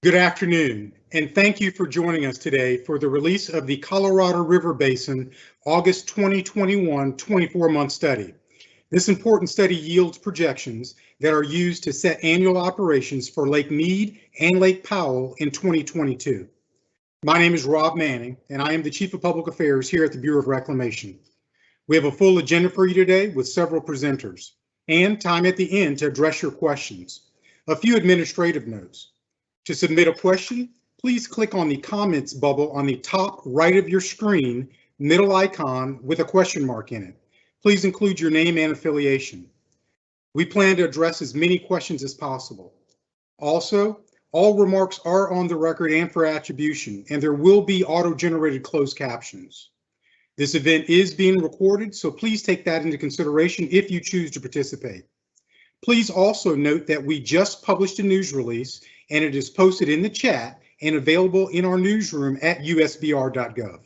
Good afternoon, and thank you for joining us today for the release of the Colorado River Basin August 2021 24-month study. This important study yields projections that are used to set annual operations for Lake Mead and Lake Powell in 2022. My name is Rob Manning, and I am the Chief of Public Affairs here at the Bureau of Reclamation. We have a full agenda for you today with several presenters and time at the end to address your questions. A few administrative notes. To submit a question, please click on the comments bubble on the top right of your screen, middle icon with a question mark in it. Please include your name and affiliation. We plan to address as many questions as possible. Also, all remarks are on the record and for attribution, and there will be auto-generated closed captions. This event is being recorded, so please take that into consideration if you choose to participate. Please also note that we just published a news release and it is posted in the chat and available in our newsroom at usbr.gov.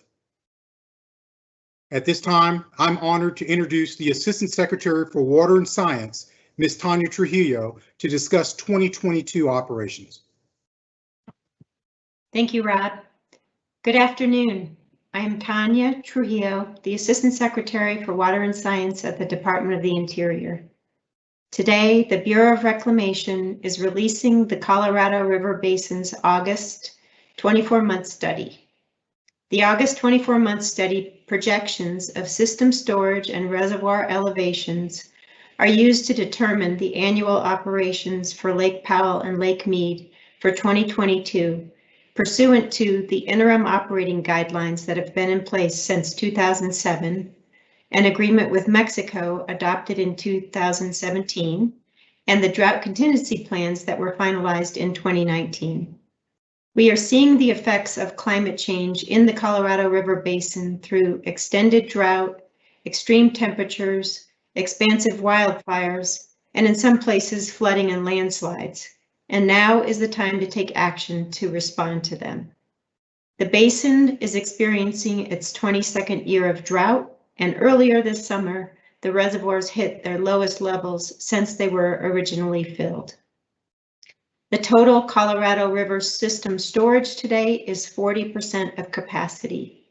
At this time, I'm honored to introduce the Assistant Secretary for Water and Science, Ms. Tanya Trujillo, to discuss 2022 operations. Thank you, Rob. Good afternoon. I am Tanya Trujillo, the Assistant Secretary for Water and Science at the Department of the Interior. Today, the Bureau of Reclamation is releasing the Colorado River Basin's August 24-month study. The August 24-month study projections of system storage and reservoir elevations are used to determine the annual operations for Lake Powell and Lake Mead for 2022, pursuant to the interim operating guidelines that have been in place since 2007, an agreement with Mexico adopted in 2017, and the drought contingency plans that were finalized in 2019. We are seeing the effects of climate change in the Colorado River Basin through extended drought, extreme temperatures, expansive wildfires, and in some places flooding and landslides. And now is the time to take action to respond to them. The basin is experiencing its 22nd year of drought, and earlier this summer, the reservoirs hit their lowest levels since they were originally filled. The total Colorado River system storage today is 40% of capacity,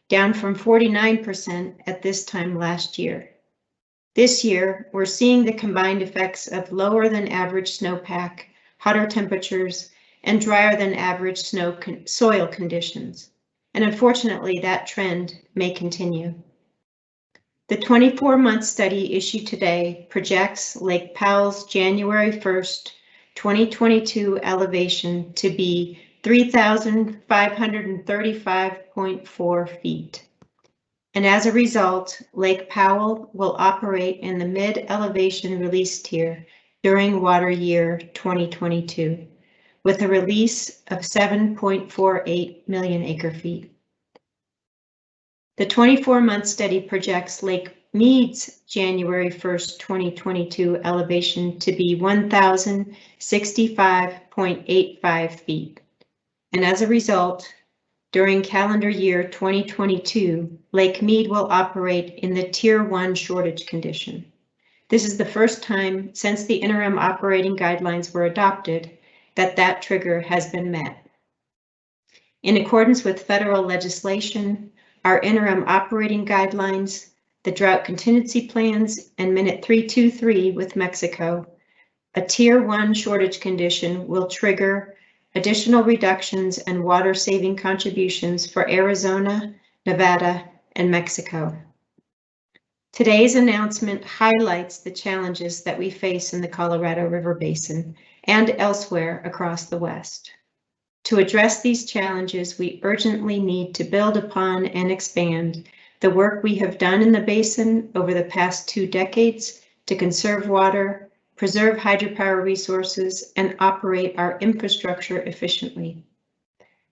down from 49% at this time last year. This year, we're seeing the combined effects of lower than average snowpack, hotter temperatures, and drier than average soil conditions. And unfortunately, that trend may continue. The 24-month study issued today projects Lake Powell's January 1st, 2022 elevation to be 3,535.4 feet. And as a result, Lake Powell will operate in the mid-elevation release tier during water year 2022, with a release of 7.48 million acre feet. The 24-month study projects Lake Mead's January 1st, 2022 elevation to be 1,065.85 feet. And as a result, during calendar year 2022, Lake Mead will operate in the Tier 1 shortage condition. This is the first time since the interim operating guidelines were adopted that trigger has been met. In accordance with federal legislation, our interim operating guidelines, the drought contingency plans, and Minute 323 with Mexico, a Tier 1 shortage condition will trigger additional reductions and water saving contributions for Arizona, Nevada, and Mexico. Today's announcement highlights the challenges that we face in the Colorado River Basin and elsewhere across the West. To address these challenges, we urgently need to build upon and expand the work we have done in the basin over the past 2 decades to conserve water, preserve hydropower resources, and operate our infrastructure efficiently.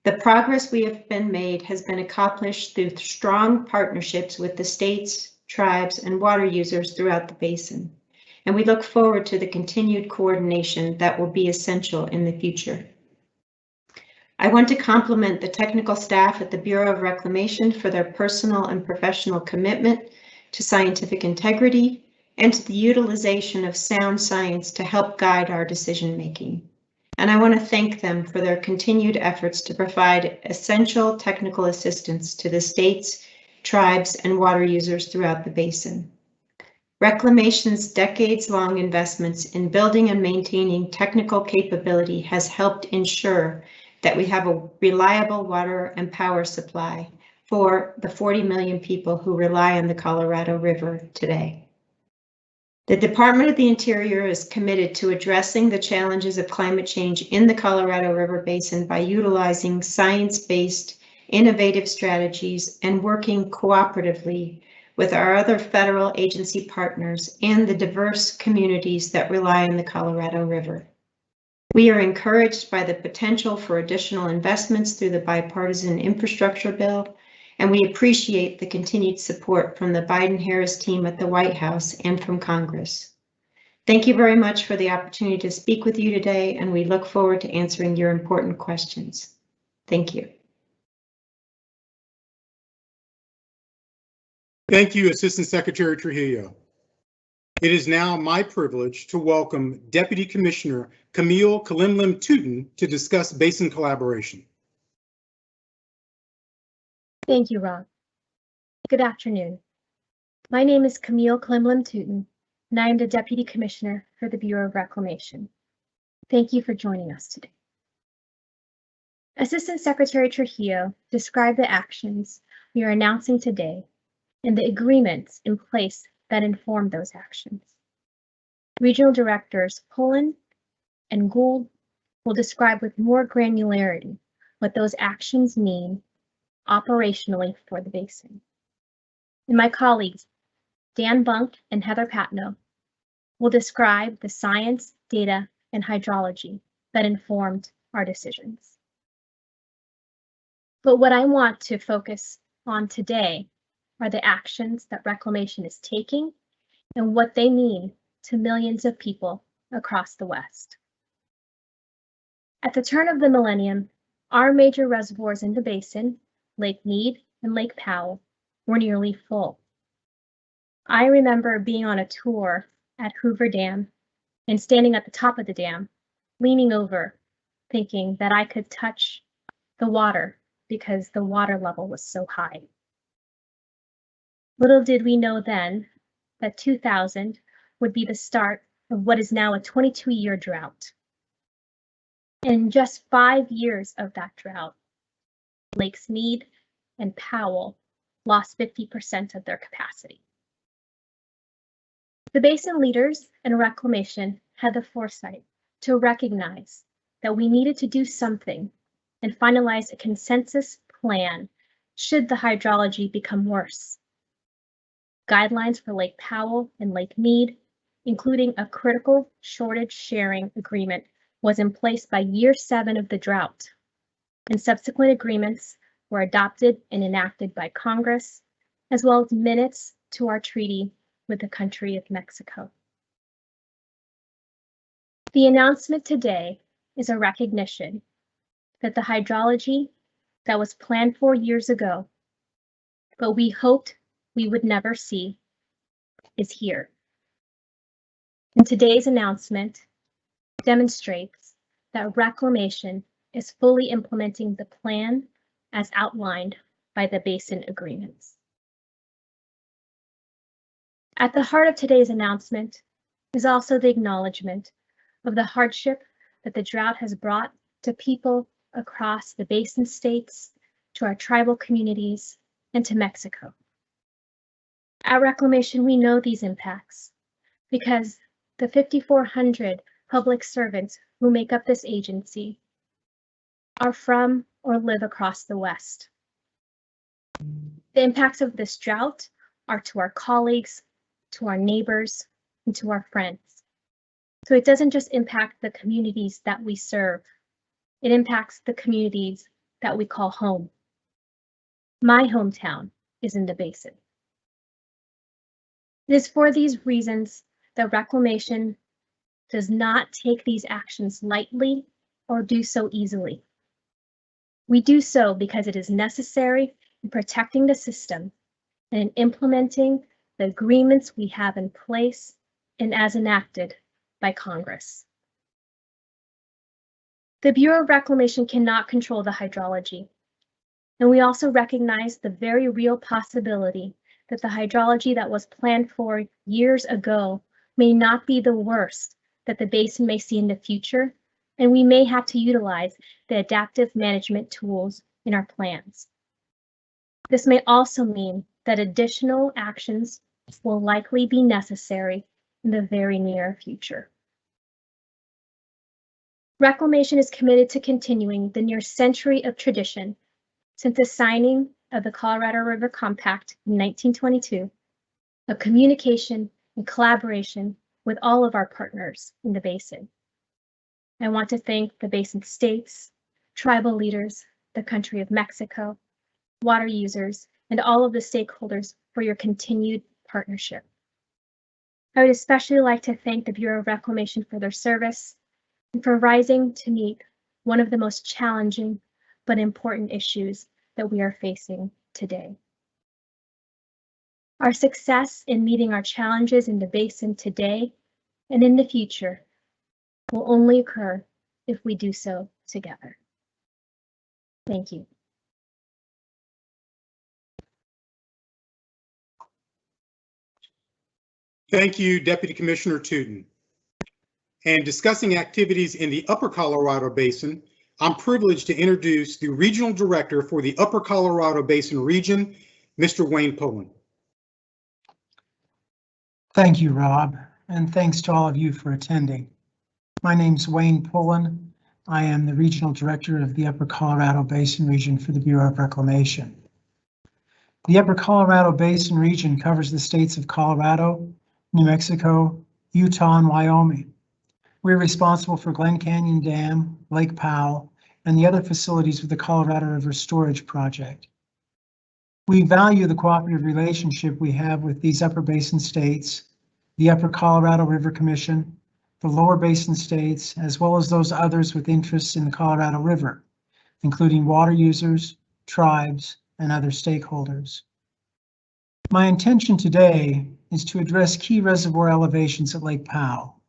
The progress we have been made has been accomplished through strong partnerships with the states, tribes, and water users throughout the basin, and we look forward to the continued coordination that will be essential in the future. I want to compliment the technical staff at the Bureau of Reclamation for their personal and professional commitment to scientific integrity and to the utilization of sound science to help guide our decision-making. and I want to thank them for their continued efforts to provide essential technical assistance to the states, tribes, and water users throughout the basin. Reclamation's decades-long investments in building and maintaining technical capability has helped ensure that we have a reliable water and power supply for the 40 million people who rely on the Colorado River today. The Department of the Interior is committed to addressing the challenges of climate change in the Colorado River Basin by utilizing science-based innovative strategies and working cooperatively with our other federal agency partners and the diverse communities that rely on the Colorado River. We are encouraged by the potential for additional investments through the bipartisan infrastructure bill, and we appreciate the continued support from the Biden-Harris team at the White House and from Congress. Thank you very much for the opportunity to speak with you today, and we look forward to answering your important questions. Thank you. Thank you, Assistant Secretary Trujillo. It is now my privilege to welcome Deputy Commissioner Camille Kalimlim-Tootin to discuss Basin collaboration. Thank you, Rob. Good afternoon. My name is Camille Kalimlim-Tootin, and I am the Deputy Commissioner for the Bureau of Reclamation. Thank you for joining us today. Assistant Secretary Trujillo described the actions we are announcing today and the agreements in place that inform those actions. Regional Directors Pullen and Gould will describe with more granularity what those actions mean operationally for the basin. And my colleagues, Dan Bunk and Heather Patno, will describe the science, data, and hydrology that informed our decisions. But what I want to focus on today are the actions that Reclamation is taking and what they mean to millions of people across the West. At the turn of the millennium, our major reservoirs in the basin, Lake Mead and Lake Powell, were nearly full. I remember being on a tour at Hoover Dam and standing at the top of the dam, leaning over, thinking that I could touch the water because the water level was so high. Little did we know then that 2000 would be the start of what is now a 22-year drought. In just 5 years of that drought, Lakes Mead and Powell lost 50% of their capacity. The basin leaders and Reclamation had the foresight to recognize that we needed to do something and finalize a consensus plan should the hydrology become worse. Guidelines for Lake Powell and Lake Mead, including a critical shortage sharing agreement, was in place by year 7 of the drought, and subsequent agreements were adopted and enacted by Congress, as well as minutes to our treaty with the country of Mexico. The announcement today is a recognition that the hydrology that was planned for years ago, but we hoped we would never see, is here. And today's announcement demonstrates that Reclamation is fully implementing the plan as outlined by the Basin agreements. At the heart of today's announcement is also the acknowledgement of the hardship that the drought has brought to people across the Basin states, to our tribal communities, and to Mexico. At Reclamation, we know these impacts because the 5,400 public servants who make up this agency are from or live across the West. The impacts of this drought are to our colleagues, to our neighbors, and to our friends. So it doesn't just impact the communities that we serve, it impacts the communities that we call home. My hometown is in the Basin. It is for these reasons that Reclamation does not take these actions lightly or do so easily. We do so because it is necessary in protecting the system and in implementing the agreements we have in place and as enacted by Congress. The Bureau of Reclamation cannot control the hydrology, and we also recognize the very real possibility that the hydrology that was planned for years ago may not be the worst that the basin may see in the future, and we may have to utilize the adaptive management tools in our plans. This may also mean that additional actions will likely be necessary in the very near future. Reclamation is committed to continuing the near century of tradition since the signing of the Colorado River Compact in 1922, of communication and collaboration with all of our partners in the basin. I want to thank the basin states, tribal leaders, the country of Mexico, water users, and all of the stakeholders for your continued partnership. I would especially like to thank the Bureau of Reclamation for their service and for rising to meet one of the most challenging but important issues that we are facing today. Our success in meeting our challenges in the basin today and in the future will only occur if we do so together. Thank you. Thank you, Deputy Commissioner Tootin. And discussing activities in the Upper Colorado Basin, I'm privileged to introduce the Regional Director for the Upper Colorado Basin region, Mr. Wayne Pullen. Thank you, Rob, and thanks to all of you for attending. My name's Wayne Pullen. I am the Regional Director of the Upper Colorado Basin region for the Bureau of Reclamation. The Upper Colorado Basin region covers the states of Colorado, New Mexico, Utah, and Wyoming. We're responsible for Glen Canyon Dam, Lake Powell, and the other facilities with the Colorado River Storage Project. We value the cooperative relationship we have with these upper basin states, the Upper Colorado River Commission, the lower basin states, as well as those others with interests in the Colorado River, including water users, tribes, and other stakeholders. My intention today is to address key reservoir elevations at Lake Powell.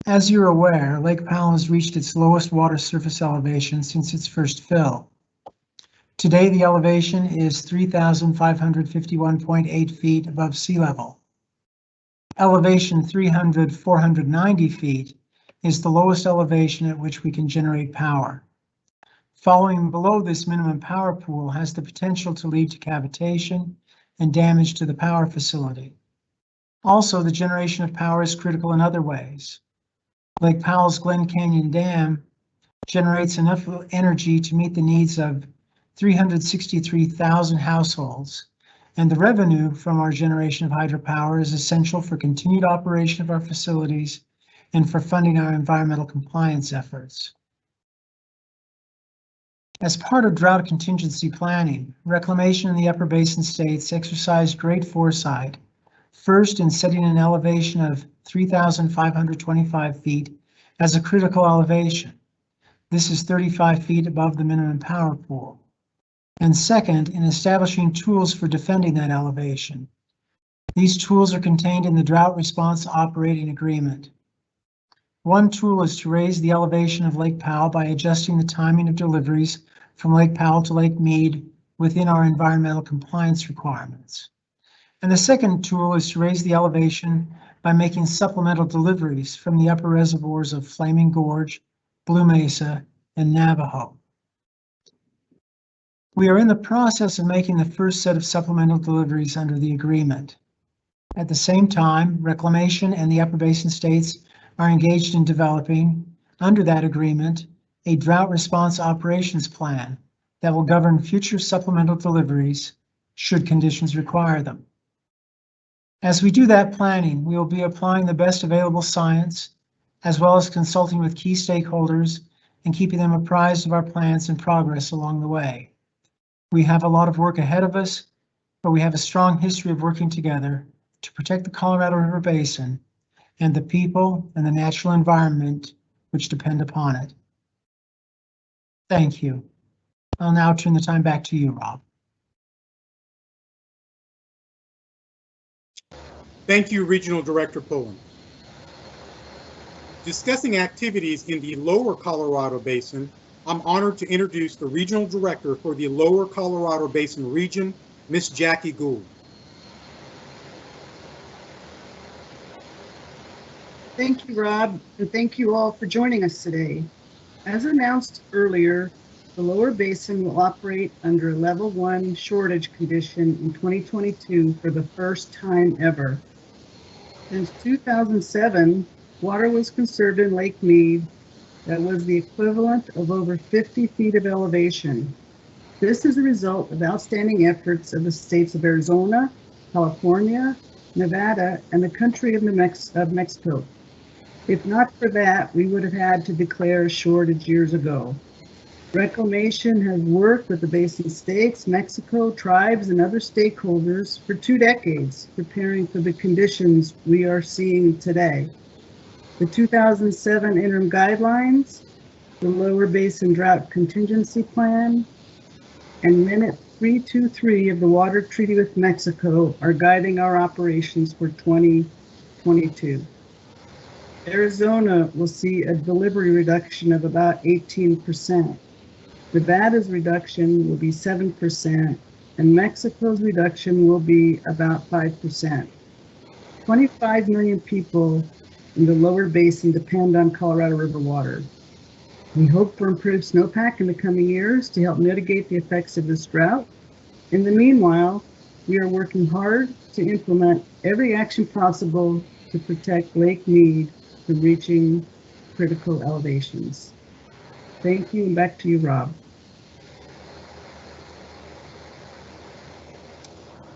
As you're aware, Lake Powell has reached its lowest water surface elevation since its first fill. Today, the elevation is 3,551.8 feet above sea level. Elevation 490 feet is the lowest elevation at which we can generate power. Falling below this minimum power pool has the potential to lead to cavitation and damage to the power facility. Also, the generation of power is critical in other ways. Lake Powell's Glen Canyon Dam generates enough energy to meet the needs of 363,000 households, and the revenue from our generation of hydropower is essential for continued operation of our facilities and for funding our environmental compliance efforts. As part of drought contingency planning, reclamation in the upper basin states exercised great foresight, first in setting an elevation of 3,525 feet as a critical elevation. This is 35 feet above the minimum power pool. And second, in establishing tools for defending that elevation. These tools are contained in the Drought Response Operating Agreement. One tool is to raise the elevation of Lake Powell by adjusting the timing of deliveries from Lake Powell to Lake Mead within our environmental compliance requirements. And the second tool is to raise the elevation by making supplemental deliveries from the upper reservoirs of Flaming Gorge, Blue Mesa, and Navajo. We are in the process of making the first set of supplemental deliveries under the agreement. At the same time, Reclamation and the Upper Basin states are engaged in developing, under that agreement, a drought response operations plan that will govern future supplemental deliveries should conditions require them. As we do that planning, we will be applying the best available science, as well as consulting with key stakeholders and keeping them apprised of our plans and progress along the way. We have a lot of work ahead of us, but we have a strong history of working together to protect the Colorado River Basin and the people and the natural environment which depend upon it. Thank you. I'll now turn the time back to you, Rob. Thank you, Regional Director Pullen. Discussing activities in the Lower Colorado Basin, I'm honored to introduce the Regional Director for the Lower Colorado Basin region, Ms. Jackie Gould. Thank you, Rob, and thank you all for joining us today. As announced earlier, the Lower Basin will operate under a Level 1 shortage condition in 2022 for the first time ever. Since 2007, water was conserved in Lake Mead that was the equivalent of over 50 feet of elevation. This is a result of outstanding efforts of the states of Arizona, California, Nevada, and the country of Mexico. If not for that, we would have had to declare a shortage years ago. Reclamation has worked with the basin states, Mexico, tribes, and other stakeholders for 2 decades, preparing for the conditions we are seeing today. The 2007 interim guidelines, the Lower Basin Drought Contingency Plan, and Minute 323 of the Water Treaty with Mexico are guiding our operations for 2022. Arizona will see a delivery reduction of about 18%. Nevada's reduction will be 7%, and Mexico's reduction will be about 5%. 25 million people in the Lower Basin depend on Colorado River water. We hope for improved snowpack in the coming years to help mitigate the effects of this drought. In the meanwhile, we are working hard to implement every action possible to protect Lake Mead from reaching critical elevations. Thank you, and back to you, Rob.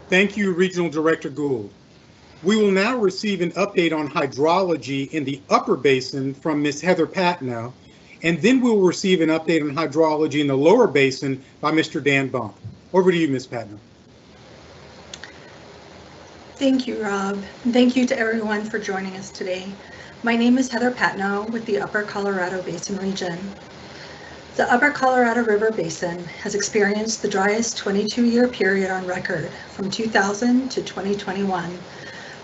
Thank you, Regional Director Gould. We will now receive an update on hydrology in the Upper Basin from Ms. Heather Patno, and then we will receive an update on hydrology in the Lower Basin by Mr. Dan Bump. Over to you, Ms. Patno. Thank you, Rob. Thank you to everyone for joining us today. My name is Heather Patno with the Upper Colorado Basin region. The Upper Colorado River Basin has experienced the driest 22-year period on record from 2000 to 2021,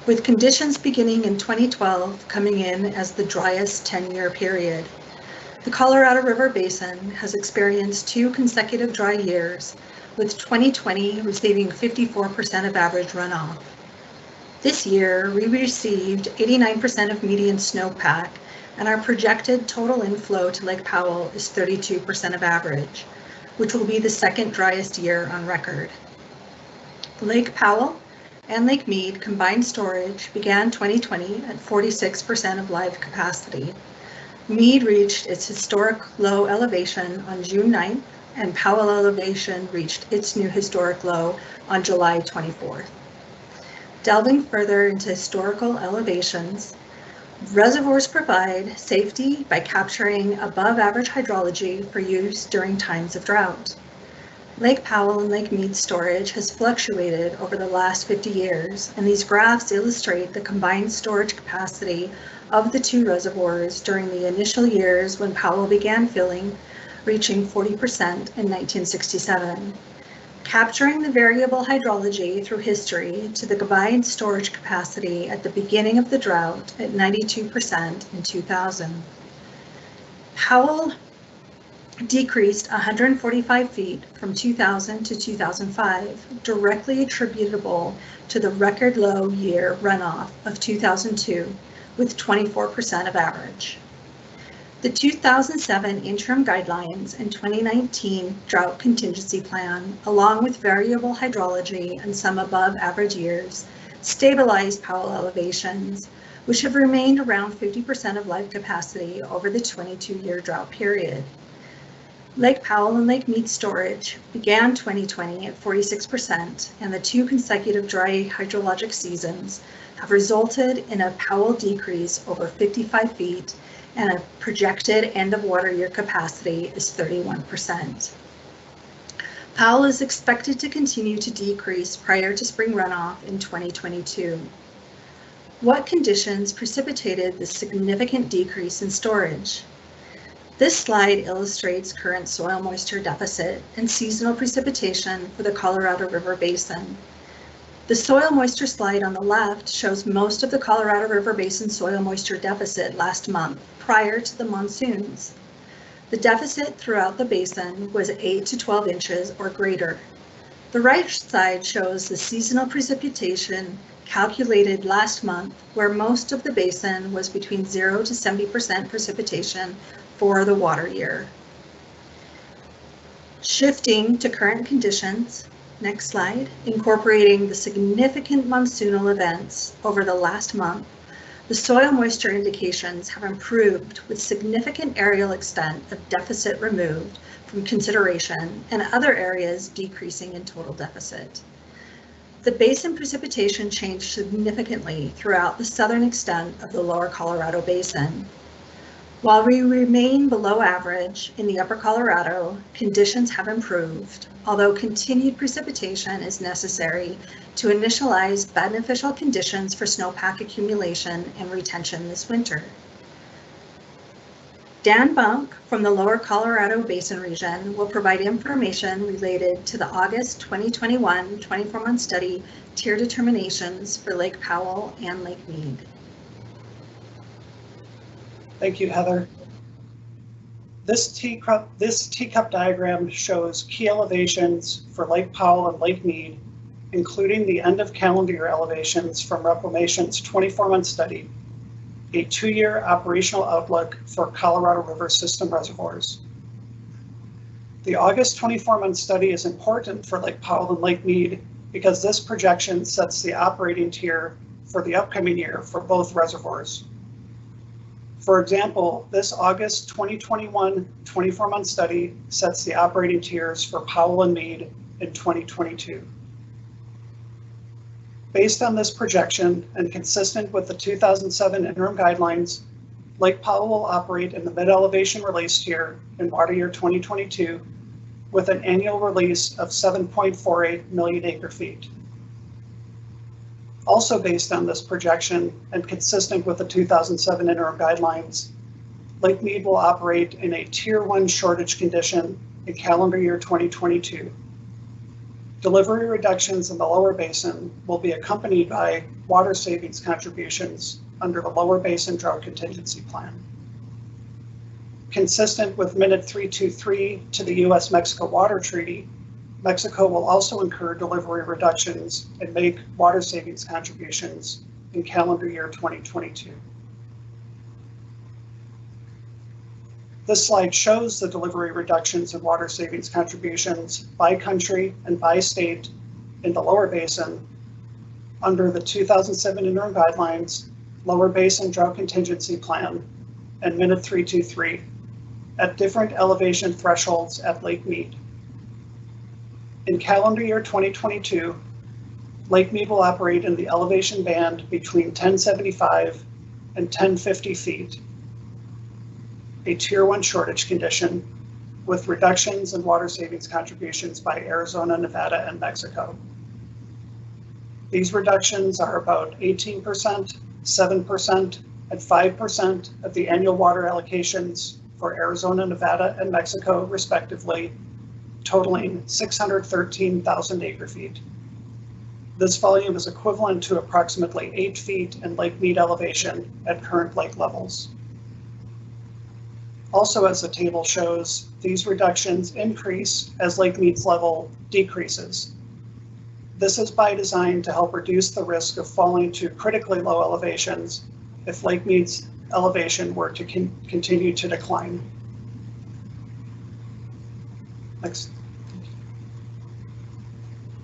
with conditions beginning in 2012 coming in as the driest 10-year period. The Colorado River Basin has experienced 2 consecutive dry years, with 2020 receiving 54% of average runoff. This year, we received 89% of median snowpack, and our projected total inflow to Lake Powell is 32% of average, which will be the second driest year on record. Lake Powell and Lake Mead combined storage began 2020 at 46% of live capacity. Mead reached its historic low elevation on June 9th, and Powell elevation reached its new historic low on July 24th. Delving further into historical elevations, reservoirs provide safety by capturing above average hydrology for use during times of drought. Lake Powell and Lake Mead storage has fluctuated over the last 50 years, and these graphs illustrate the combined storage capacity of the 2 reservoirs during the initial years when Powell began filling, reaching 40% in 1967. Capturing the variable hydrology through history to the combined storage capacity at the beginning of the drought at 92% in 2000. Powell decreased 145 feet from 2000 to 2005, directly attributable to the record low year runoff of 2002, with 24% of average. The 2007 interim guidelines and 2019 drought contingency plan, along with variable hydrology and some above average years, stabilized Powell elevations, which have remained around 50% of live capacity over the 22-year drought period. Lake Powell and Lake Mead storage began 2020 at 46%, and the 2 consecutive dry hydrologic seasons have resulted in a Powell decrease over 55 feet, and a projected end of water year capacity is 31%. Powell is expected to continue to decrease prior to spring runoff in 2022. What conditions precipitated the significant decrease in storage? This slide illustrates current soil moisture deficit and seasonal precipitation for the Colorado River Basin. The soil moisture slide on the left shows most of the Colorado River Basin soil moisture deficit last month prior to the monsoons. The deficit throughout the basin was 8 to 12 inches or greater. The right side shows the seasonal precipitation calculated last month, where most of the basin was between 0 to 70% precipitation for the water year. Shifting to current conditions, next slide, incorporating the significant monsoonal events over the last month, the soil moisture indications have improved with significant areal extent of deficit removed from consideration and other areas decreasing in total deficit. The basin precipitation changed significantly throughout the southern extent of the lower Colorado Basin. While we remain below average in the upper Colorado, conditions have improved, although continued precipitation is necessary to initialize beneficial conditions for snowpack accumulation and retention this winter. Dan Bunk from the Lower Colorado Basin region will provide information related to the August 2021 24-month study tier determinations for Lake Powell and Lake Mead. Thank you, Heather. This teacup diagram shows key elevations for Lake Powell and Lake Mead, including the end of calendar year elevations from Reclamation's 24-month study, a 2-year operational outlook for Colorado River system reservoirs. The August 24-month study is important for Lake Powell and Lake Mead because this projection sets the operating tier for the upcoming year for both reservoirs. For example, this August 2021 24-month study sets the operating tiers for Powell and Mead in 2022. Based on this projection and consistent with the 2007 interim guidelines, Lake Powell will operate in the mid-elevation release tier in water year 2022 with an annual release of 7.48 million acre feet. Also based on this projection and consistent with the 2007 interim guidelines, Lake Mead will operate in a Tier 1 shortage condition in calendar year 2022. Delivery reductions in the lower basin will be accompanied by water savings contributions under the lower basin drought contingency plan. Consistent with Minute 323 to the U.S.-Mexico Water Treaty, Mexico will also incur delivery reductions and make water savings contributions in calendar year 2022. This slide shows the delivery reductions and water savings contributions by country and by state in the lower basin under the 2007 interim guidelines, lower basin drought contingency plan, and Minute 323 at different elevation thresholds at Lake Mead. In calendar year 2022, Lake Mead will operate in the elevation band between 1075 and 1050 feet, a Tier 1 shortage condition with reductions in water savings contributions by Arizona, Nevada, and Mexico. These reductions are about 18%, 7%, and 5% of the annual water allocations for Arizona, Nevada, and Mexico, respectively, totaling 613,000 acre feet. This volume is equivalent to approximately 8 feet in Lake Mead elevation at current lake levels. Also, as the table shows, these reductions increase as Lake Mead's level decreases. This is by design to help reduce the risk of falling to critically low elevations if Lake Mead's elevation were to continue to decline. Next.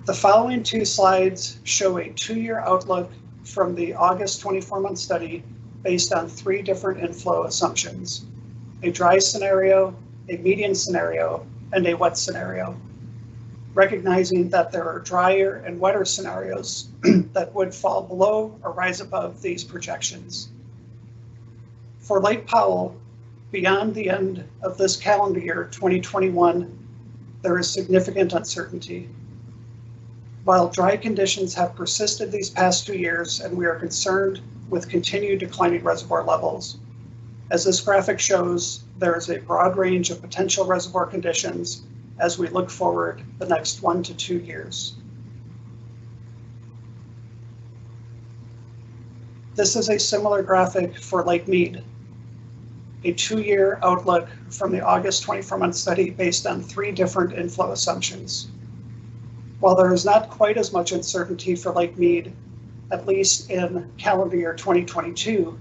The following 2 slides show a 2-year outlook from the August 24-month study based on 3 different inflow assumptions: a dry scenario, a median scenario, and a wet scenario, recognizing that there are drier and wetter scenarios that would fall below or rise above these projections. For Lake Powell, beyond the end of this calendar year, 2021, there is significant uncertainty. While dry conditions have persisted these past 2 years and we are concerned with continued declining reservoir levels, as this graphic shows, there is a broad range of potential reservoir conditions as we look forward the next 1 to 2 years. This is a similar graphic for Lake Mead, a 2-year outlook from the August 24-month study based on 3 different inflow assumptions. While there is not quite as much uncertainty for Lake Mead, at least in calendar year 2022,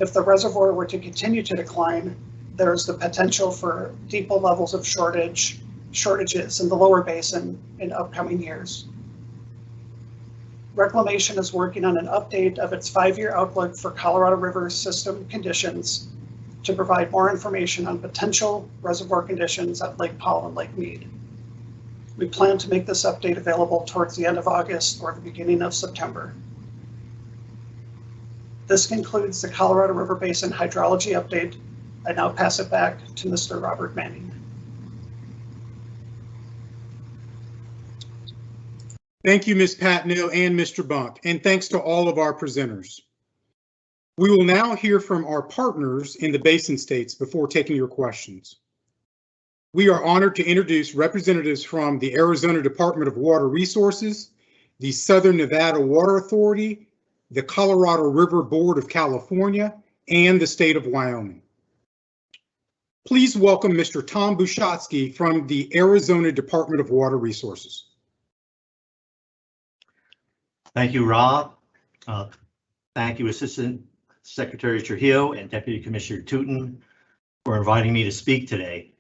if the reservoir were to continue to decline, there is the potential for deeper levels of shortages in the lower basin in upcoming years. Reclamation is working on an update of its 5-year outlook for Colorado River system conditions to provide more information on potential reservoir conditions at Lake Powell and Lake Mead. We plan to make this update available towards the end of August or the beginning of September. This concludes the Colorado River Basin hydrology update. I now pass it back to Mr. Robert Manning. Thank you, Ms. Patno and Mr. Bunk, and thanks to all of our presenters. We will now hear from our partners in the Basin states before taking your questions. We are honored to introduce representatives from the Arizona Department of Water Resources, the Southern Nevada Water Authority, the Colorado River Board of California, and the state of Wyoming. Please welcome Mr. Tom Bushotsky from the Arizona Department of Water Resources. Thank you, Rob. Thank you, Assistant Secretary Trujillo and Deputy Commissioner Tootin, for inviting me to speak today.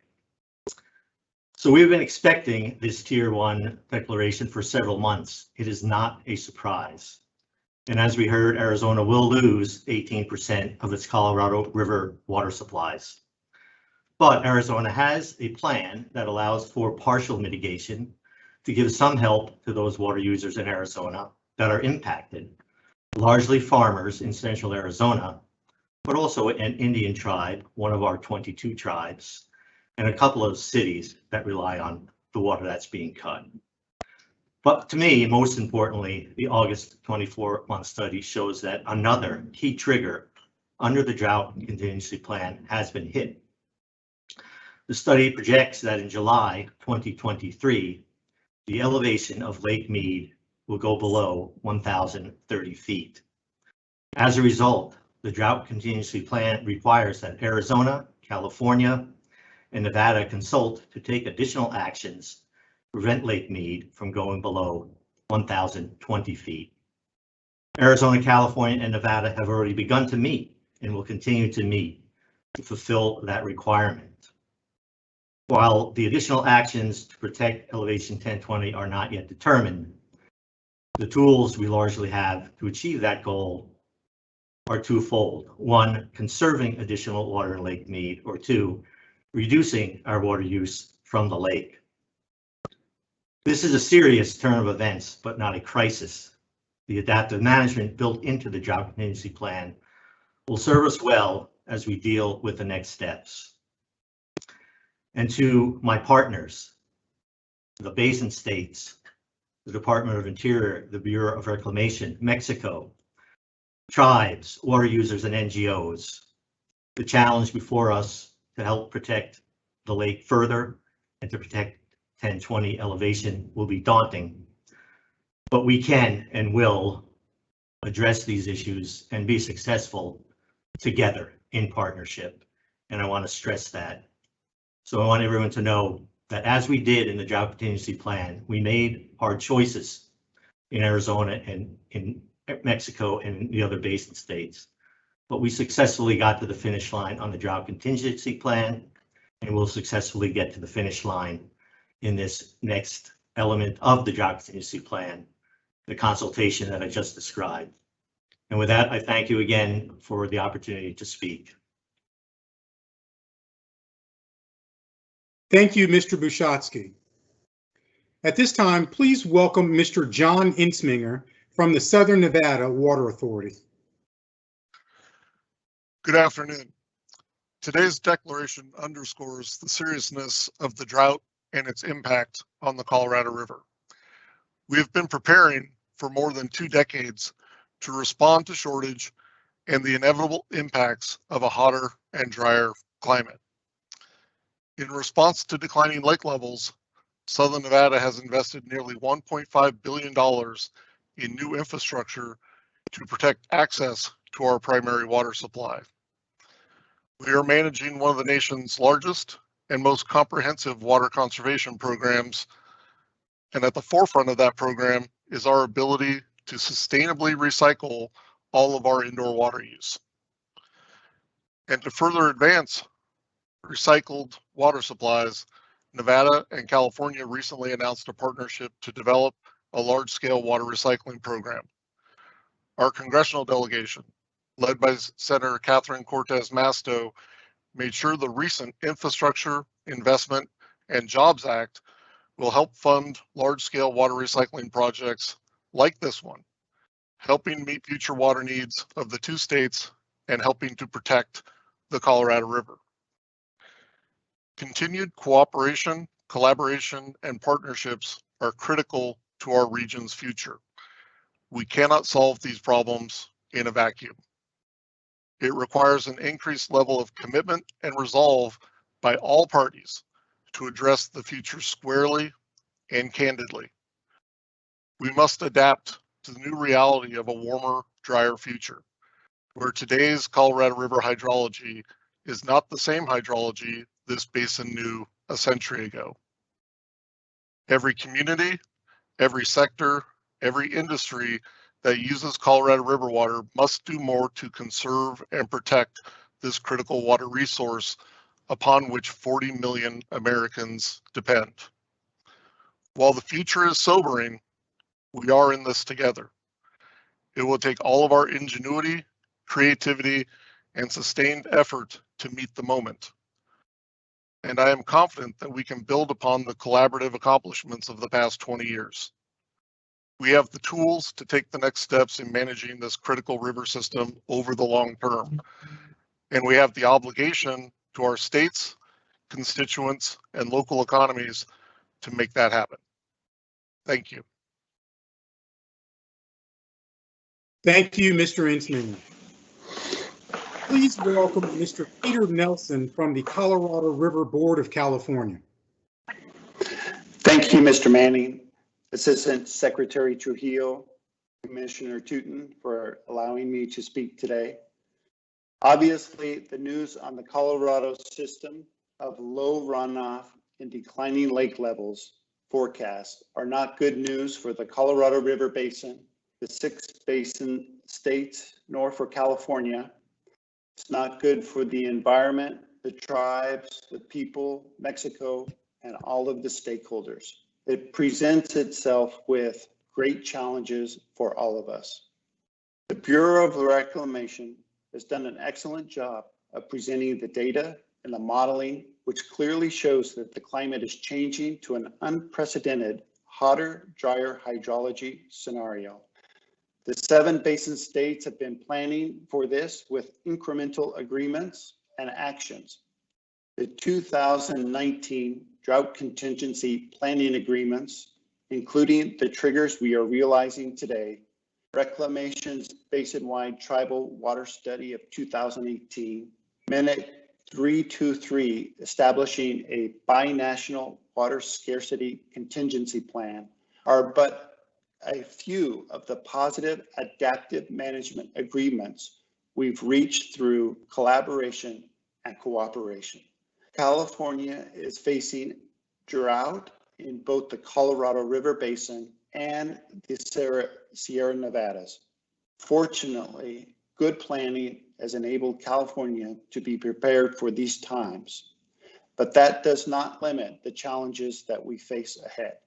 So we've been expecting this Tier 1 declaration for several months. It is not a surprise. And as we heard, Arizona will lose 18% of its Colorado River water supplies. But Arizona has a plan that allows for partial mitigation to give some help to those water users in Arizona that are impacted, largely farmers in central Arizona, but also an Indian tribe, one of our 22 tribes, and a couple of cities that rely on the water that's being cut. But to me, most importantly, the August 24-month study shows that another key trigger under the drought contingency plan has been hit. The study projects that in July 2023, the elevation of Lake Mead will go below 1,030 feet. As a result, the drought contingency plan requires that Arizona, California, and Nevada consult to take additional actions to prevent Lake Mead from going below 1,020 feet. Arizona, California, and Nevada have already begun to meet and will continue to meet to fulfill that requirement. While the additional actions to protect elevation 1020 are not yet determined, the tools we largely have to achieve that goal are twofold. One, conserving additional water in Lake Mead, or two, reducing our water use from the lake. This is a serious turn of events, but not a crisis. The adaptive management built into the drought contingency plan will serve us well as we deal with the next steps. And to my partners, the Basin states, the Department of Interior, the Bureau of Reclamation, Mexico, tribes, water users, and NGOs, the challenge before us to help protect the lake further and to protect 1020 elevation will be daunting, but we can and will address these issues and be successful together in partnership. And I want to stress that. So I want everyone to know that as we did in the drought contingency plan, we made hard choices in Arizona and in Mexico and the other basin states, but we successfully got to the finish line on the drought contingency plan, and we'll successfully get to the finish line in this next element of the drought contingency plan, the consultation that I just described. And with that, I thank you again for the opportunity to speak. Thank you, Mr. Bushotsky. At this time, please welcome Mr. John Insminger from the Southern Nevada Water Authority. Good afternoon. Today's declaration underscores the seriousness of the drought and its impact on the Colorado River. We have been preparing for more than 2 decades to respond to shortage and the inevitable impacts of a hotter and drier climate. In response to declining lake levels, Southern Nevada has invested nearly $1.5 billion in new infrastructure to protect access to our primary water supply. We are managing one of the nation's largest and most comprehensive water conservation programs, and at the forefront of that program is our ability to sustainably recycle all of our indoor water use. And to further advance recycled water supplies, Nevada and California recently announced a partnership to develop a large-scale water recycling program. Our congressional delegation, led by Senator Catherine Cortez Masto, made sure the recent Infrastructure Investment and Jobs Act will help fund large-scale water recycling projects like this one, helping meet future water needs of the two states and helping to protect the Colorado River. Continued cooperation, collaboration, and partnerships are critical to our region's future. We cannot solve these problems in a vacuum. It requires an increased level of commitment and resolve by all parties to address the future squarely and candidly. We must adapt to the new reality of a warmer, drier future, where today's Colorado River hydrology is not the same hydrology this basin knew a century ago. Every community, every sector, every industry that uses Colorado River water must do more to conserve and protect this critical water resource upon which 40 million Americans depend. While the future is sobering, we are in this together. It will take all of our ingenuity, creativity, and sustained effort to meet the moment. And I am confident that we can build upon the collaborative accomplishments of the past 20 years. We have the tools to take the next steps in managing this critical river system over the long term. And we have the obligation to our states, constituents, and local economies to make that happen. Thank you. Thank you, Mr. Insman. Please welcome Mr. Peter Nelson from the Colorado River Board of California. Thank you, Mr. Manning, Assistant Secretary Trujillo, Commissioner Tootin, for allowing me to speak today. Obviously, the news on the Colorado system of low runoff and declining lake levels forecasts are not good news for the Colorado River Basin, the 6 basin states, nor for California. It's not good for the environment, the tribes, the people, Mexico, and all of the stakeholders. It presents itself with great challenges for all of us. The Bureau of Reclamation has done an excellent job of presenting the data and the modeling, which clearly shows that the climate is changing to an unprecedented hotter, drier hydrology scenario. The 7 basin states have been planning for this with incremental agreements and actions. The 2019 drought contingency planning agreements, including the triggers we are realizing today, Reclamation's basin-wide tribal water study of 2018, Minute 323 establishing a binational water scarcity contingency plan, are but a few of the positive adaptive management agreements we've reached through collaboration and cooperation. California is facing drought in both the Colorado River Basin and the Sierra Nevadas. Fortunately, good planning has enabled California to be prepared for these times, but that does not limit the challenges that we face ahead.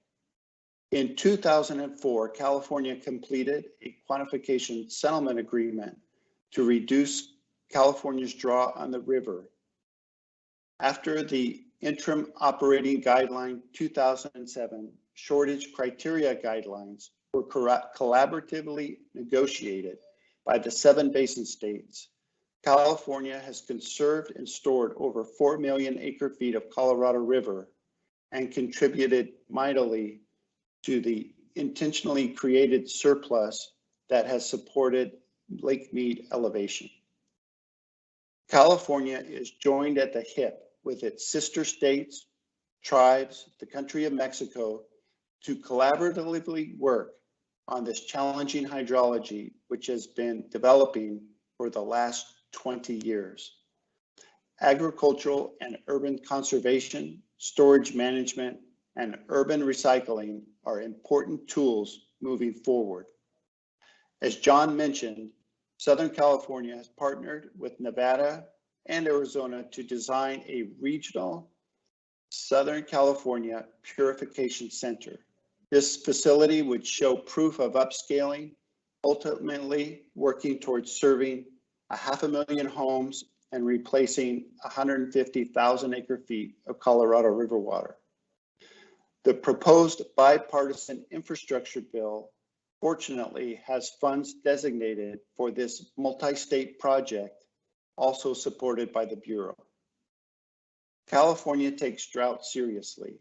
In 2004, California completed a quantification settlement agreement to reduce California's draw on the river. After the interim operating guideline 2007 shortage criteria guidelines were collaboratively negotiated by the 7 basin states, California has conserved and stored over 4 million acre-feet of Colorado River and contributed mightily to the intentionally created surplus that has supported Lake Mead elevation. California is joined at the hip with its sister states, tribes, the country of Mexico, to collaboratively work on this challenging hydrology, which has been developing for the last 20 years. Agricultural and urban conservation, storage management, and urban recycling are important tools moving forward. As John mentioned, Southern California has partnered with Nevada and Arizona to design a regional Southern California Purification Center. This facility would show proof of upscaling, ultimately working towards serving 500,000 homes and replacing 150,000 acre-feet of Colorado River water. The proposed bipartisan infrastructure bill fortunately has funds designated for this multi-state project, also supported by the Bureau. California takes drought seriously.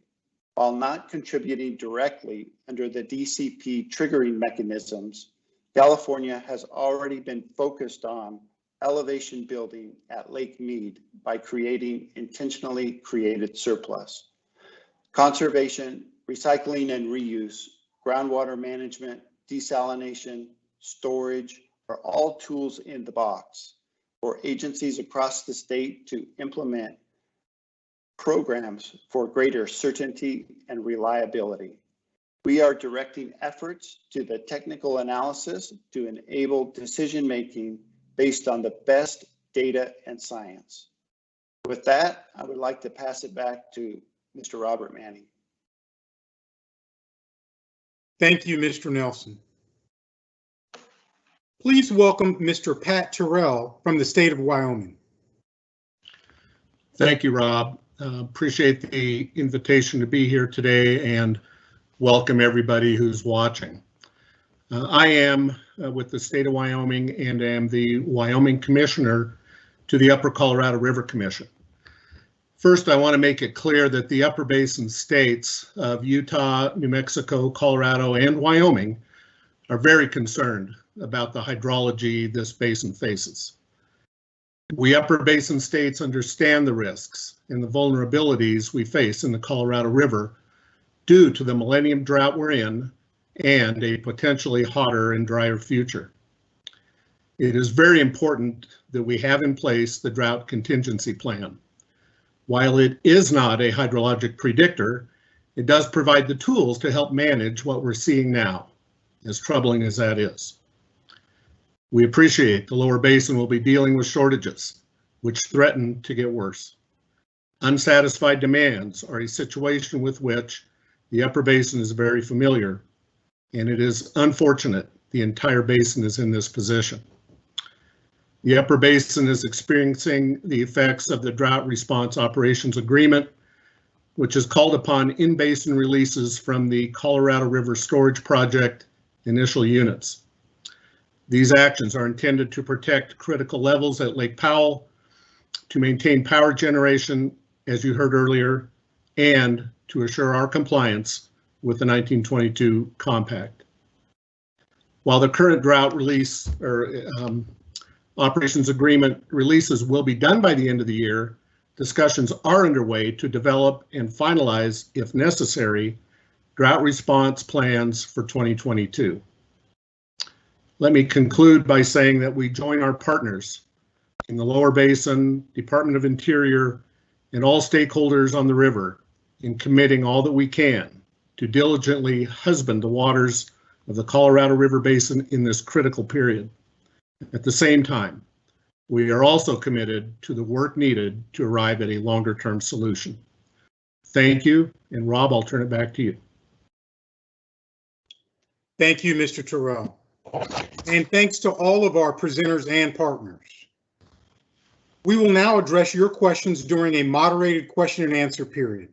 While not contributing directly under the DCP triggering mechanisms, California has already been focused on elevation building at Lake Mead by creating intentionally created surplus. Conservation, recycling and reuse, groundwater management, desalination, storage are all tools in the box for agencies across the state to implement programs for greater certainty and reliability. We are directing efforts to the technical analysis to enable decision-making based on the best data and science. With that, I would like to pass it back to Mr. Robert Manning. Thank you, Mr. Nelson. Please welcome Mr. Pat Terrell from the state of Wyoming. Thank you, Rob. Appreciate the invitation to be here today and welcome everybody who's watching. I am with the state of Wyoming and am the Wyoming Commissioner to the Upper Colorado River Commission. First, I want to make it clear that the Upper Basin states of Utah, New Mexico, Colorado, and Wyoming are very concerned about the hydrology this basin faces. We Upper Basin states understand the risks and the vulnerabilities we face in the Colorado River due to the millennium drought we're in and a potentially hotter and drier future. It is very important that we have in place the drought contingency plan. While it is not a hydrologic predictor, it does provide the tools to help manage what we're seeing now, as troubling as that is. We appreciate the lower basin will be dealing with shortages, which threaten to get worse. Unsatisfied demands are a situation with which the upper basin is very familiar, and it is unfortunate the entire basin is in this position. The upper basin is experiencing the effects of the Drought Response Operations Agreement, which has called upon in-basin releases from the Colorado River Storage Project initial units. These actions are intended to protect critical levels at Lake Powell, to maintain power generation, as you heard earlier, and to assure our compliance with the 1922 Compact. While the current drought release operations agreement releases will be done by the end of the year, discussions are underway to develop and finalize, if necessary, drought response plans for 2022. Let me conclude by saying that we join our partners in the lower basin, Department of Interior, and all stakeholders on the river in committing all that we can to diligently husband the waters of the Colorado River Basin in this critical period. At the same time, we are also committed to the work needed to arrive at a longer-term solution. Thank you, and Rob, I'll turn it back to you. Thank you, Mr. Terrell. And thanks to all of our presenters and partners. We will now address your questions during a moderated question and answer period.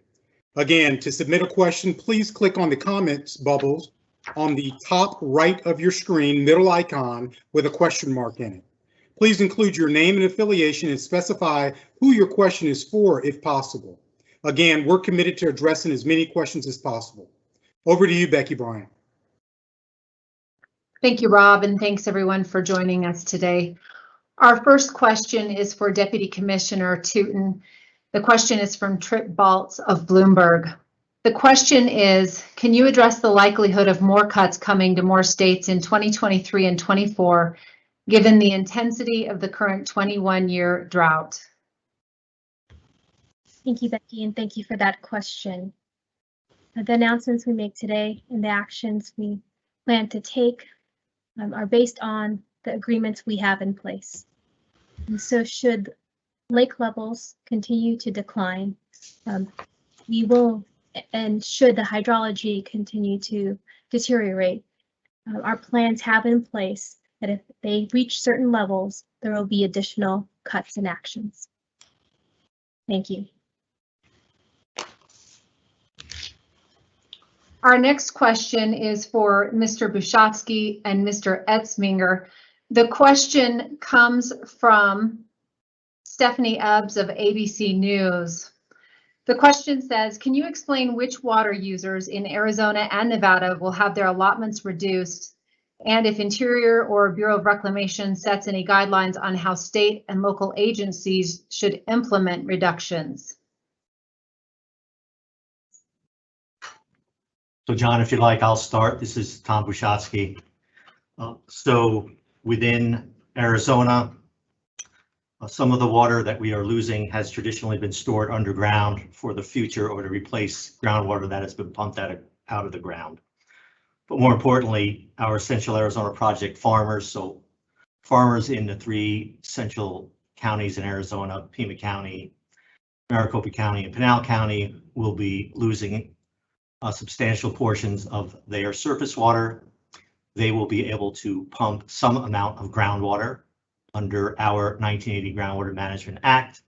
Again, to submit a question, please click on the comments bubbles on the top right of your screen, middle icon with a question mark in it. Please include your name and affiliation and specify who your question is for if possible. Again, we're committed to addressing as many questions as possible. Over to you, Becky Bryant. Thank you, Rob, and thanks everyone for joining us today. Our first question is for Deputy Commissioner Tootin. The question is from Trip Baltz of Bloomberg. The question is, can you address the likelihood of more cuts coming to more states in 2023 and 24, given the intensity of the current 21-year drought? Thank you, Becky, and thank you for that question. The announcements we make today and the actions we plan to take are based on the agreements we have in place. And so should lake levels continue to decline, we will, and should the hydrology continue to deteriorate, our plans have in place that if they reach certain levels, there will be additional cuts and actions. Thank you. Our next question is for Mr. Bushatsky and Mr. Etzminger. The question comes from Stephanie Ebbs of ABC News. The question says, can you explain which water users in Arizona and Nevada will have their allotments reduced, and if Interior or Bureau of Reclamation sets any guidelines on how state and local agencies should implement reductions? So John, if you'd like, I'll start. This is Tom Bushatsky. So within Arizona, some of the water that we are losing has traditionally been stored underground for the future or to replace groundwater that has been pumped out of the ground. But more importantly, our Central Arizona Project farmers, so farmers in the 3 central counties in Arizona, Pima County, Maricopa County, and Pinal County, will be losing substantial portions of their surface water. They will be able to pump some amount of groundwater under our 1980 Groundwater Management Act.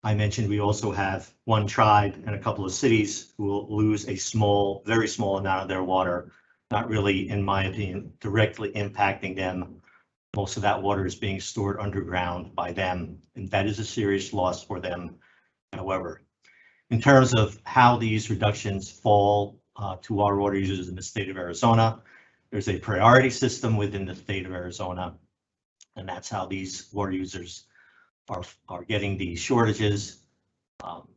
I mentioned we also have one tribe and a couple of cities who will lose a small, very small amount of their water, not really, in my opinion, directly impacting them. Most of that water is being stored underground by them, and that is a serious loss for them. However, in terms of how these reductions fall to our water users in the state of Arizona, there's a priority system within the state of Arizona, and that's how these water users are getting these shortages.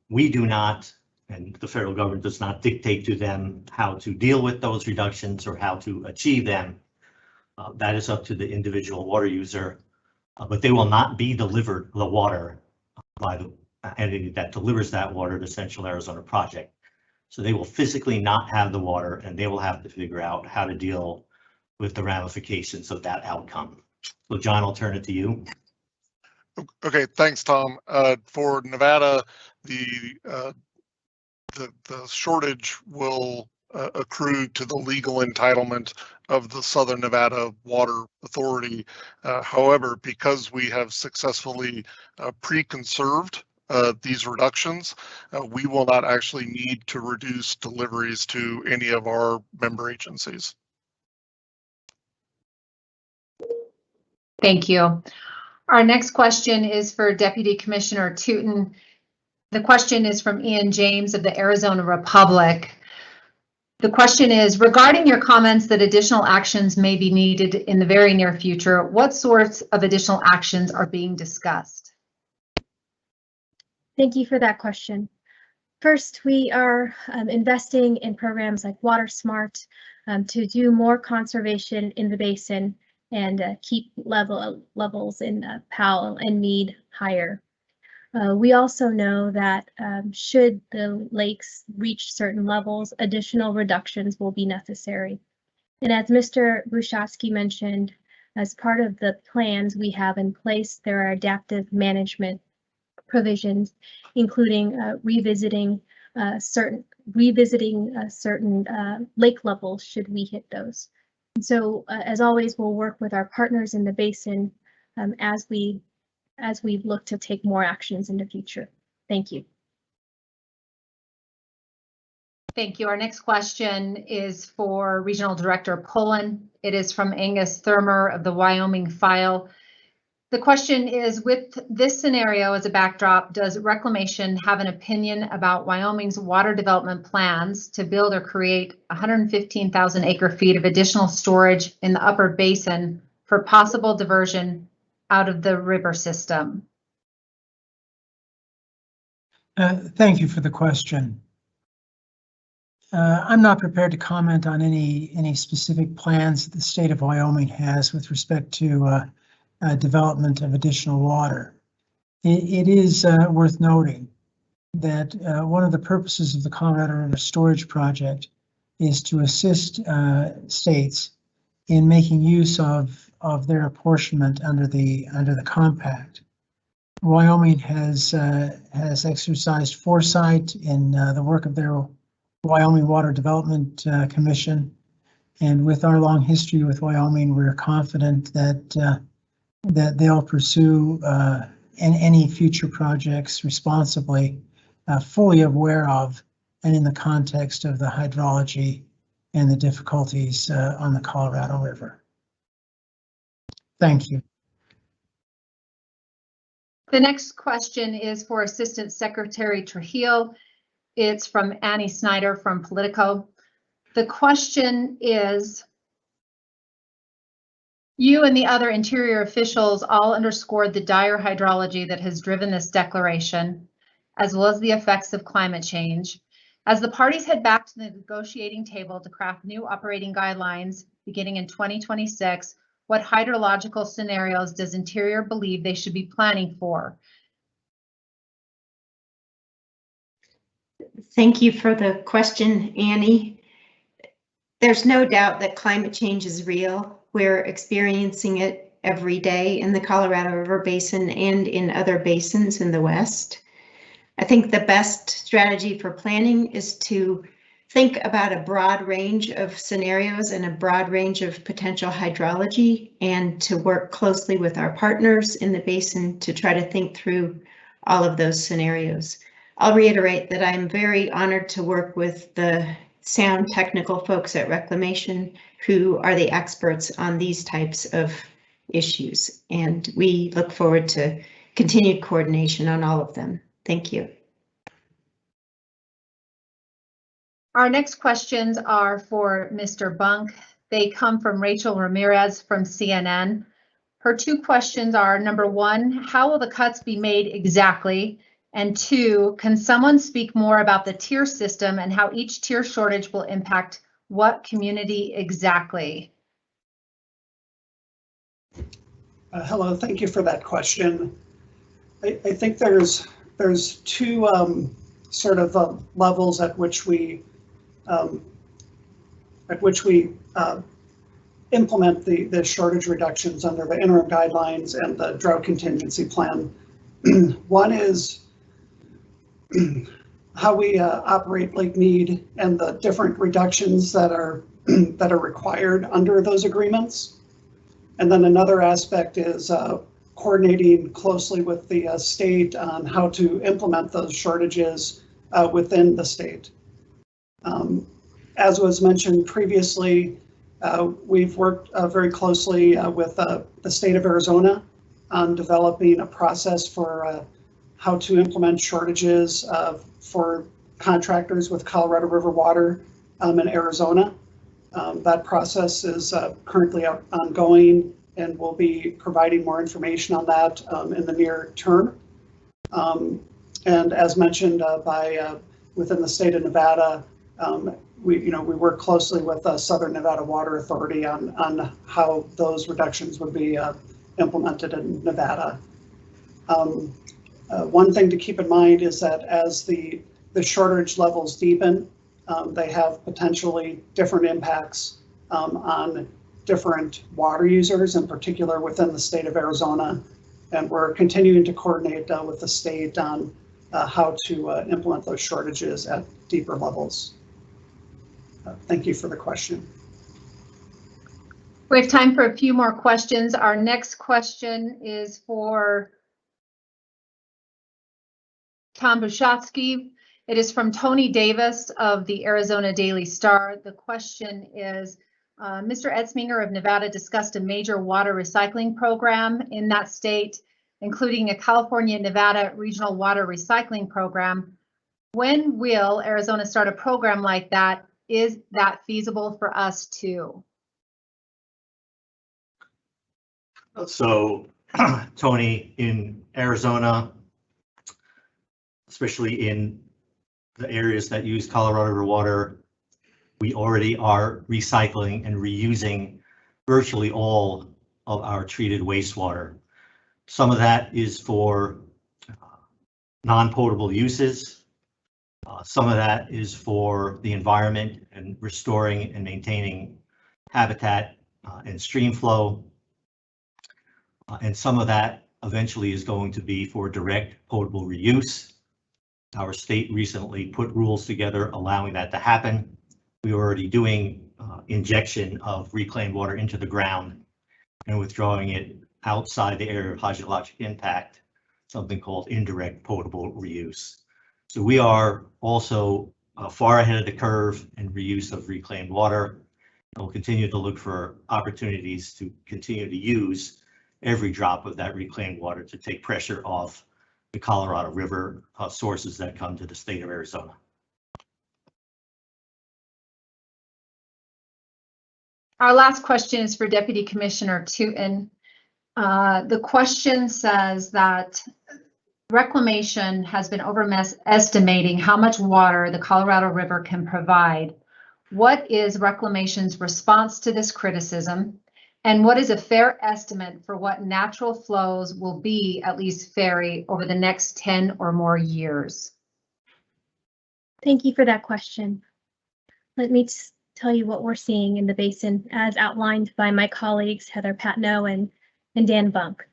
We do not, and the federal government does not dictate to them how to deal with those reductions or how to achieve them. That is up to the individual water user, but they will not be delivered the water by the entity that delivers that water to Central Arizona Project. So they will physically not have the water, and they will have to figure out how to deal with the ramifications of that outcome. So John, I'll turn it to you. Okay, thanks, Tom. For Nevada, the shortage will accrue to the legal entitlement of the Southern Nevada Water Authority. However, because we have successfully pre-conserved these reductions, we will not actually need to reduce deliveries to any of our member agencies. Thank you. Our next question is for Deputy Commissioner Tootin. The question is from Ian James of the Arizona Republic. The question is, regarding your comments that additional actions may be needed in the very near future, what sorts of additional actions are being discussed? Thank you for that question. First, we are investing in programs like Water Smart to do more conservation in the basin and keep levels in Powell and Mead higher. We also know that should the lakes reach certain levels, additional reductions will be necessary. And as Mr. Bushatsky mentioned, as part of the plans we have in place, there are adaptive management provisions, including revisiting certain lake levels should we hit those. And so, as always, we'll work with our partners in the basin as we look to take more actions in the future. Thank you. Thank you. Our next question is for Regional Director Pullen. It is from Angus Thurmer of the Wyoming File. The question is, with this scenario as a backdrop, does Reclamation have an opinion about Wyoming's water development plans to build or create 115,000 acre feet of additional storage in the upper basin for possible diversion out of the river system? Thank you for the question. I'm not prepared to comment on any specific plans that the state of Wyoming has with respect to development of additional water. It is worth noting that one of the purposes of the Colorado River Storage Project is to assist states in making use of their apportionment under the compact. Wyoming has exercised foresight in the work of their Wyoming Water Development Commission, and with our long history with Wyoming, we're confident that they'll pursue any future projects responsibly, fully aware of and in the context of the hydrology and the difficulties on the Colorado River. Thank you. The next question is for Assistant Secretary Trujillo. It's from Annie Snyder from Politico. The question is, you and the other Interior officials all underscored the dire hydrology that has driven this declaration, as well as the effects of climate change. As the parties head back to the negotiating table to craft new operating guidelines beginning in 2026, what hydrological scenarios does Interior believe they should be planning for? Thank you for the question, Annie. There's no doubt that climate change is real. We're experiencing it every day in the Colorado River Basin and in other basins in the West. I think the best strategy for planning is to think about a broad range of scenarios and a broad range of potential hydrology, and to work closely with our partners in the basin to try to think through all of those scenarios. I'll reiterate that I'm very honored to work with the sound technical folks at Reclamation, who are the experts on these types of issues, and we look forward to continued coordination on all of them. Thank you. Our next questions are for Mr. Bunk. They come from Rachel Ramirez from CNN. Her two questions are, number one, how will the cuts be made exactly? And two, can someone speak more about the tier system and how each tier shortage will impact what community exactly? Hello, thank you for that question. I think there's two sort of levels at which we implement the shortage reductions under the interim guidelines and the drought contingency plan. One is how we operate Lake Mead and the different reductions that are required under those agreements. And then another aspect is coordinating closely with the state on how to implement those shortages within the state. As was mentioned previously, we've worked very closely with the state of Arizona on developing a process for how to implement shortages for contractors with Colorado River water in Arizona. That process is currently ongoing, and we'll be providing more information on that in the near term. And as mentioned within the state of Nevada, we work closely with Southern Nevada Water Authority on how those reductions would be implemented in Nevada. One thing to keep in mind is that as the shortage levels deepen, they have potentially different impacts on different water users, in particular within the state of Arizona. And we're continuing to coordinate with the state on how to implement those shortages at deeper levels. Thank you for the question. We have time for a few more questions. Our next question is for Tom Bushatsky. It is from Tony Davis of the Arizona Daily Star. The question is, Mr. Etzminger of Nevada discussed a major water recycling program in that state, including a California-Nevada regional water recycling program. When will Arizona start a program like that? Is that feasible for us too? So, Tony, in Arizona, especially in the areas that use Colorado River water, we already are recycling and reusing virtually all of our treated wastewater. Some of that is for non-potable uses. Some of that is for the environment and restoring and maintaining habitat and stream flow. And some of that eventually is going to be for direct potable reuse. Our state recently put rules together allowing that to happen. We were already doing injection of reclaimed water into the ground and withdrawing it outside the area of hydrologic impact, something called indirect potable reuse. So we are also far ahead of the curve in reuse of reclaimed water. And we'll continue to look for opportunities to continue to use every drop of that reclaimed water to take pressure off the Colorado River sources that come to the state of Arizona. Our last question is for Deputy Commissioner Tootin. The question says that Reclamation has been overestimating how much water the Colorado River can provide. What is Reclamation's response to this criticism? And what is a fair estimate for what natural flows will be at Lee's Ferry over the next 10 or more years? Thank you for that question. Let me tell you what we're seeing in the basin as outlined by my colleagues Heather Patno and Dan Bunk.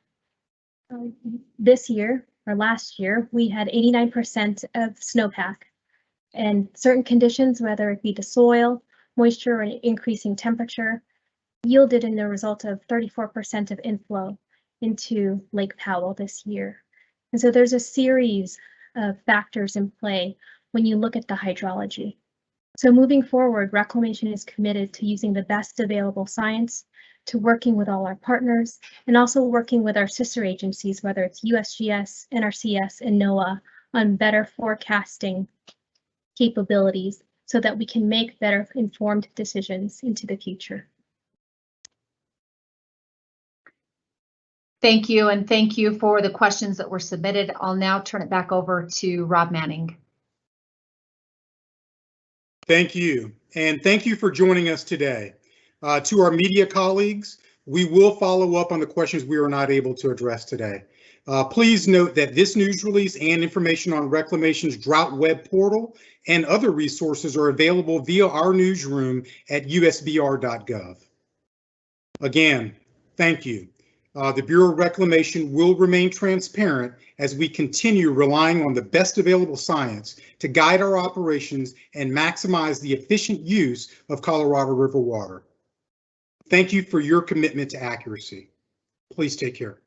This year, or last year, we had 89% of snowpack, and certain conditions, whether it be the soil, moisture, or increasing temperature, yielded in the result of 34% of inflow into Lake Powell this year. And so there's a series of factors in play when you look at the hydrology. So moving forward, Reclamation is committed to using the best available science, to working with all our partners, and also working with our sister agencies, whether it's USGS, NRCS, and NOAA, on better forecasting capabilities so that we can make better informed decisions into the future. Thank you, and thank you for the questions that were submitted. I'll now turn it back over to Rob Manning. Thank you, and thank you for joining us today. To our media colleagues, we will follow up on the questions we were not able to address today. Please note that this news release and information on Reclamation's Drought web portal and other resources are available via our newsroom at usbr.gov. Again, thank you. The Bureau of Reclamation will remain transparent as we continue relying on the best available science to guide our operations and maximize the efficient use of Colorado River water. Thank you for your commitment to accuracy. Please take care.